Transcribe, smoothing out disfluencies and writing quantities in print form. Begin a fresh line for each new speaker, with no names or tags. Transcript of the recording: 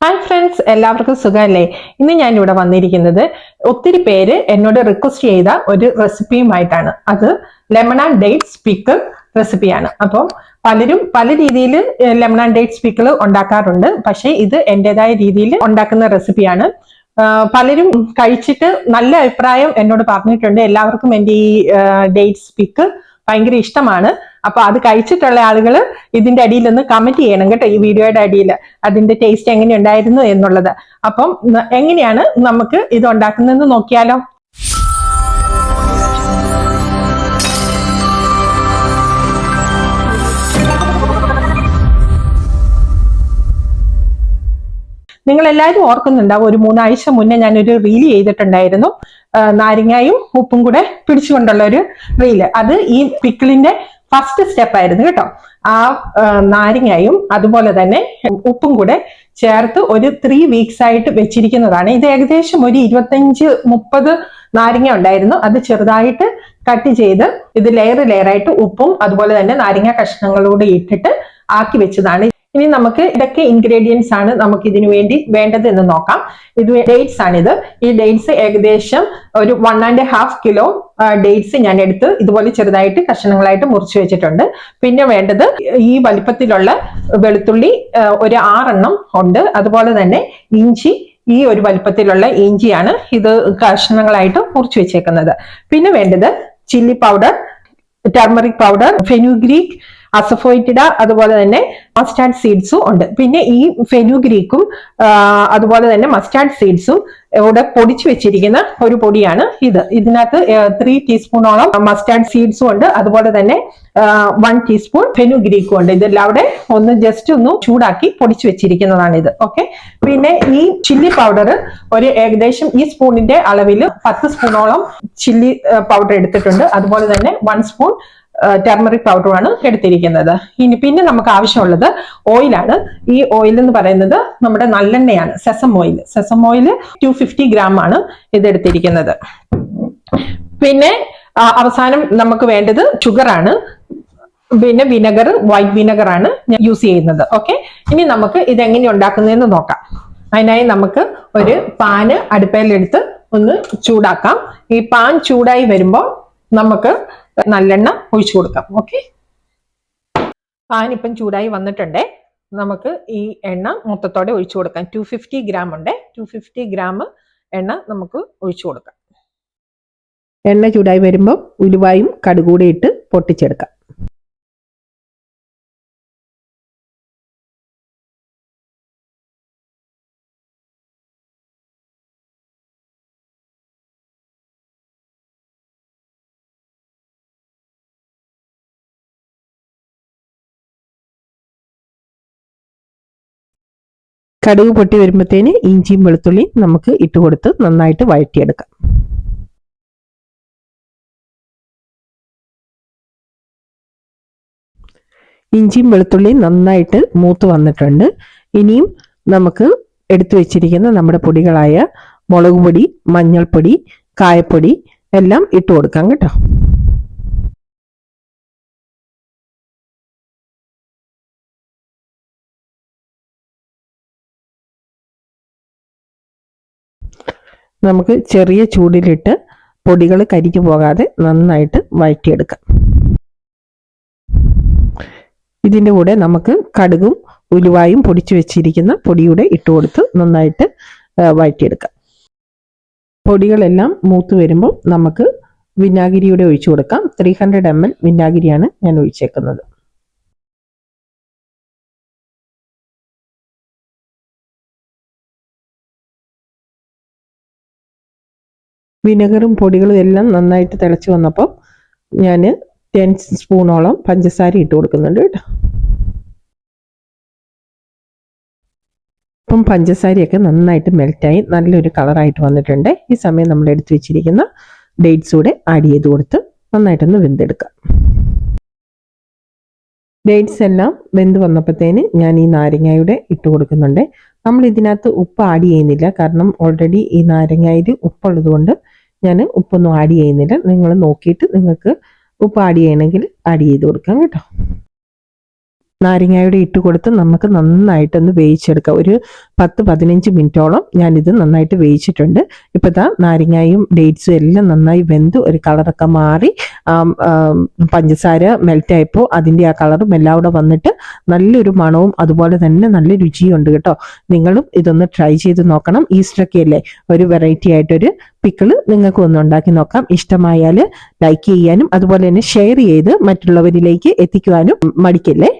Hi friends, എല്ലാവർക്കും സുഖമല്ലേ? ഇന്ന് ഞാൻ ഇവിടെ വന്നിരിക്കുന്നത് ഒത്തിരി പേര് എന്നോട് റിക്വസ്റ്റ് ചെയ്ത ഒരു റെസിപ്പിയുമായിട്ടാണ്. അത് ലെമൺ ആൻഡ് ഡേറ്റ്സ് പിക്കിൾ റെസിപ്പിയാണ്. അപ്പം പലരും പല രീതിയിൽ ലെമൺ ആൻഡ് ഡേറ്റ്സ് പിക്കിൾ ഉണ്ടാക്കാറുണ്ട്. പക്ഷേ ഇത് എൻ്റെതായ രീതിയിൽ ഉണ്ടാക്കുന്ന റെസിപ്പിയാണ്. പലരും കഴിച്ചിട്ട് നല്ല അഭിപ്രായം എന്നോട് പറഞ്ഞിട്ടുണ്ട്. എല്ലാവർക്കും എൻ്റെ ഈ ഡേറ്റ്സ് പിക്കിൾ ഭയങ്കര ഇഷ്ടമാണ്. അപ്പൊ അത് കഴിച്ചിട്ടുള്ള ആളുകൾ ഇതിന്റെ അടിയിൽ ഒന്ന് കമന്റ് ചെയ്യണം കേട്ടോ, ഈ വീഡിയോയുടെ അടിയിൽ അതിന്റെ ടേസ്റ്റ് എങ്ങനെ ഉണ്ടായിരുന്നു എന്നുള്ളത്. അപ്പം എങ്ങനെയാണ് നമുക്ക് ഇത് ഉണ്ടാക്കുന്നതെന്ന് നോക്കിയാലോ. നിങ്ങൾ എല്ലാവരും ഓർക്കുന്നുണ്ടാവും, ഒരു 3 ആഴ്ച മുന്നേ ഞാനൊരു റീൽ ചെയ്തിട്ടുണ്ടായിരുന്നു. നാരങ്ങയും ഉപ്പും കൂടെ പിടിച്ചുകൊണ്ടുള്ള ഒരു റീല്. അത് ഈ പിക്കിളിന്റെ ഫസ്റ്റ് സ്റ്റെപ്പ് ആയിരുന്നു കേട്ടോ. ആ നാരങ്ങയും അതുപോലെ തന്നെ ഉപ്പും കൂടെ ചേർത്ത് ഒരു 3 വീക്സ് ആയിട്ട് വെച്ചിരിക്കുന്നതാണ്. ഇത് ഏകദേശം ഒരു 25-30 നാരങ്ങ ഉണ്ടായിരുന്നു. അത് ചെറുതായിട്ട് കട്ട് ചെയ്ത് ഇത് ലെയർ ആയിട്ട് ഉപ്പും അതുപോലെ തന്നെ നാരങ്ങ കഷ്ണങ്ങളോട് ഇട്ടിട്ട് ആക്കി വെച്ചതാണ്. ഇനി നമുക്ക് ഇതൊക്കെ ഇൻഗ്രീഡിയൻസ് ആണ് നമുക്ക് ഇതിനു വേണ്ടി വേണ്ടത് എന്ന് നോക്കാം. ഇത് ഡേറ്റ്സ് ആണിത്. ഈ ഡേറ്റ്സ് ഏകദേശം ഒരു 1.5 കിലോ ഡേറ്റ്സ് ഞാൻ എടുത്ത് ഇതുപോലെ ചെറുതായിട്ട് കഷ്ണങ്ങളായിട്ട് മുറിച്ച് വെച്ചിട്ടുണ്ട്. പിന്നെ വേണ്ടത് ഈ വലിപ്പത്തിലുള്ള വെളുത്തുള്ളി ഒരു 6 എണ്ണം ഉണ്ട്. അതുപോലെ തന്നെ ഇഞ്ചി, ഈ ഒരു വലിപ്പത്തിലുള്ള ഇഞ്ചിയാണ് ഇത് കഷ്ണങ്ങളായിട്ട് മുറിച്ച് വെച്ചേക്കുന്നത്. പിന്നെ വേണ്ടത് chilli powder, turmeric powder, fenugreek, asafoetida, അതുപോലെ തന്നെ മസ്റ്റാർഡ് സീഡ്സും ഉണ്ട്. പിന്നെ ഈ ഫെനുഗ്രീക്കും അതുപോലെ തന്നെ മസ്റ്റാർഡ് സീഡ്സും ഇവിടെ പൊടിച്ചു വെച്ചിരിക്കുന്ന ഒരു പൊടിയാണ് ഇത്. ഇതിനകത്ത് 3 ടീസ്പൂണോളം മസ്റ്റാർഡ് സീഡ്സും ഉണ്ട്. അതുപോലെ തന്നെ 1 ടീസ്പൂൺ ഫെനുഗ്രീക്കും ഉണ്ട്. ഇതെല്ലാം അവിടെ ഒന്ന് ജസ്റ്റ് ഒന്ന് ചൂടാക്കി പൊടിച്ചു വെച്ചിരിക്കുന്നതാണ് ഇത്. ഓക്കെ. പിന്നെ ഈ ചില്ലി പൗഡർ ഒരു ഏകദേശം ഈ സ്പൂണിന്റെ അളവിൽ 10 സ്പൂണോളം ചില്ലി പൗഡർ എടുത്തിട്ടുണ്ട്. അതുപോലെ തന്നെ 1 സ്പൂൺ ടർമറിക് പൗഡറാണ് എടുത്തിരിക്കുന്നത്. പിന്നെ നമുക്ക് ആവശ്യമുള്ളത് ഓയിലാണ്. ഈ ഓയിൽ എന്ന് പറയുന്നത് നമ്മുടെ നല്ലെണ്ണയാണ്, സെസം ഓയിൽ. സെസം ഓയിൽ 250 ഗ്രാം ആണ് ഇത് എടുത്തിരിക്കുന്നത്. പിന്നെ അവസാനം നമുക്ക് വേണ്ടത് ഷുഗർ ആണ്. പിന്നെ വിനെഗർ, വൈറ്റ് വിനെഗർ ആണ് ഞാൻ യൂസ് ചെയ്യുന്നത്. ഓക്കെ. ഇനി നമുക്ക് ഇത് എങ്ങനെ ഉണ്ടാക്കുന്നതെന്ന് നോക്കാം. അതിനായി നമുക്ക് ഒരു പാന് അടുപ്പയിലെടുത്ത് ഒന്ന് ചൂടാക്കാം. ഈ പാൻ ചൂടായി വരുമ്പോൾ നമുക്ക് നല്ലെണ്ണ ഒഴിച്ചു കൊടുക്കാം. ഓക്കെ. പാൻ ഇപ്പം ചൂടായി വന്നിട്ടുണ്ടേ. നമുക്ക് ഈ എണ്ണ മൊത്തത്തോടെ ഒഴിച്ചു കൊടുക്കാം. 250 ഗ്രാം ഉണ്ട്. 250 ഗ്രാം എണ്ണ നമുക്ക് ഒഴിച്ചു കൊടുക്കാം. എണ്ണ ചൂടായി വരുമ്പോൾ ഉലുവായും കടുകൂടി ഇട്ട് പൊട്ടിച്ചെടുക്കാം. കടുക് പൊട്ടി വരുമ്പോഴത്തേന് ഇഞ്ചിയും വെളുത്തുള്ളിയും നമുക്ക് ഇട്ടുകൊടുത്ത് നന്നായിട്ട് വഴറ്റിയെടുക്കാം. ഇഞ്ചിയും വെളുത്തുള്ളിയും നന്നായിട്ട് മൂത്ത് വന്നിട്ടുണ്ട്. ഇനിയും നമുക്ക് എടുത്തു വെച്ചിരിക്കുന്ന നമ്മുടെ പൊടികളായ മുളക് പൊടി, മഞ്ഞൾപ്പൊടി, കായപ്പൊടി എല്ലാം ഇട്ട് കൊടുക്കാം കേട്ടോ. നമുക്ക് ചെറിയ ചൂടിലിട്ട് പൊടികൾ കരിഞ്ഞു പോകാതെ നന്നായിട്ട് വഴറ്റിയെടുക്കാം. ഇതിൻ്റെ കൂടെ നമുക്ക് കടുകും ഉലുവായും പൊടിച്ചു വെച്ചിരിക്കുന്ന പൊടിയൂടെ ഇട്ടുകൊടുത്ത് നന്നായിട്ട് വഴറ്റിയെടുക്കാം. പൊടികളെല്ലാം മൂത്ത് വരുമ്പോൾ നമുക്ക് വിനാഗിരിയുടെ ഒഴിച്ചു കൊടുക്കാം. 300 ml വിനാഗിരിയാണ് ഞാൻ ഒഴിച്ചേക്കുന്നത്. വിനെഗറും പൊടികളും എല്ലാം നന്നായിട്ട് തിളച്ച് വന്നപ്പോൾ ഞാൻ 10 സ്പൂണോളം പഞ്ചസാര ഇട്ട് കൊടുക്കുന്നുണ്ട് കേട്ടോ. ഇപ്പം പഞ്ചസാരയൊക്കെ നന്നായിട്ട് മെൽറ്റായി നല്ലൊരു കളറായിട്ട് വന്നിട്ടുണ്ട്. ഈ സമയം നമ്മൾ എടുത്തു വെച്ചിരിക്കുന്ന ഡേറ്റ്സ് കൂടെ ആഡ് ചെയ്ത് കൊടുത്ത് നന്നായിട്ടൊന്ന് വെന്തെടുക്കാം. ഡേറ്റ്സ് എല്ലാം വെന്ത് വന്നപ്പോഴത്തേന് ഞാൻ ഈ നാരങ്ങയുടെ ഇട്ട് കൊടുക്കുന്നുണ്ട്. നമ്മൾ ഇതിനകത്ത് ഉപ്പ് ആഡ് ചെയ്യുന്നില്ല, കാരണം ഓൾറെഡി ഈ നാരങ്ങയിൽ ഉപ്പുള്ളത് കൊണ്ട് ഞാൻ ഉപ്പൊന്നും ആഡ് ചെയ്യുന്നില്ല. നിങ്ങൾ നോക്കിയിട്ട് നിങ്ങൾക്ക് ഉപ്പ് ആഡ് ചെയ്യണമെങ്കിൽ ആഡ് ചെയ്ത് കൊടുക്കാം കേട്ടോ. നാരങ്ങയുടെ ഇട്ട് കൊടുത്ത് നമുക്ക് നന്നായിട്ടൊന്ന് വേവിച്ചെടുക്കാം. ഒരു
10-15 മിനിറ്റോളം ഞാനിത് നന്നായിട്ട് വേവിച്ചിട്ടുണ്ട്. ഇപ്പം ദാ നാരങ്ങയും ഡേറ്റ്സും എല്ലാം നന്നായി വെന്ത് ഒരു കളറൊക്കെ മാറി പഞ്ചസാര മെൽറ്റായപ്പോൾ അതിൻ്റെ ആ കളറും എല്ലാം കൂടെ വന്നിട്ട് നല്ലൊരു മണവും അതുപോലെ തന്നെ നല്ല രുചിയും ഉണ്ട് കേട്ടോ. നിങ്ങളും ഇതൊന്ന് ട്രൈ ചെയ്ത് നോക്കണം. ഈസ്റ്ററൊക്കെ അല്ലേ, ഒരു വെറൈറ്റി ആയിട്ടൊരു പിക്കിള് നിങ്ങൾക്ക് ഒന്ന് ഉണ്ടാക്കി നോക്കാം. ഇഷ്ടമായാൽ ലൈക്ക് ചെയ്യാനും അതുപോലെ തന്നെ ഷെയർ ചെയ്ത് മറ്റുള്ളവരിലേക്ക് എത്തിക്കുവാനും മടിക്കല്ലേ.